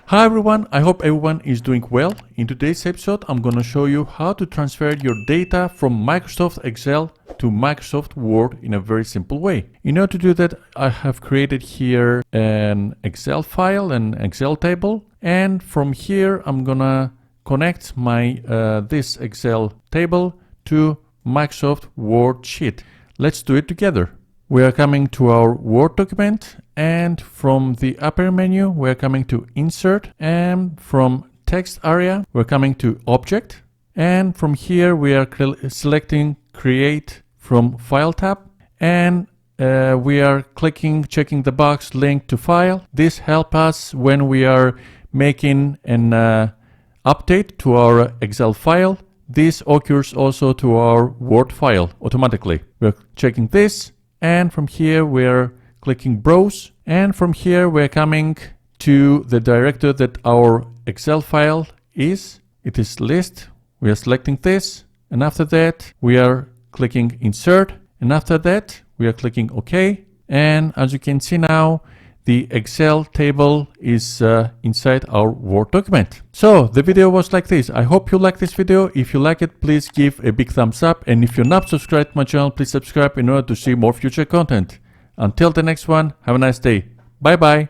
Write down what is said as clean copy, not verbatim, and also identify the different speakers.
Speaker 1: Hi everyone, I hope everyone is doing well. In today's episode, I'm going to show you how to transfer your data from Microsoft Excel to Microsoft Word in a very simple way. In order to do that, I have created here an Excel file, an Excel table, and from here I'm going to connect my this Excel table to Microsoft Word sheet. Let's do it together. We are coming to our Word document, and from the upper menu we're coming to Insert, and from text area we're coming to Object, and from here we are selecting Create from File tab, and we are checking the box Link to File. This helps us when we are making an update to our Excel file. This occurs also to our Word file automatically. We're checking this, and from here we're clicking Browse, and from here we're coming to the directory that our Excel file is. It is List. We are selecting this, and after that we are clicking Insert, and after that we are clicking OK. And as you can see now, the Excel table is inside our Word document. So the video was like this. I hope you like this video. If you like it, please give a big thumbs up. And if you're not subscribed to my channel, please subscribe in order to see more future content. Until the next one, have a nice day. Bye bye.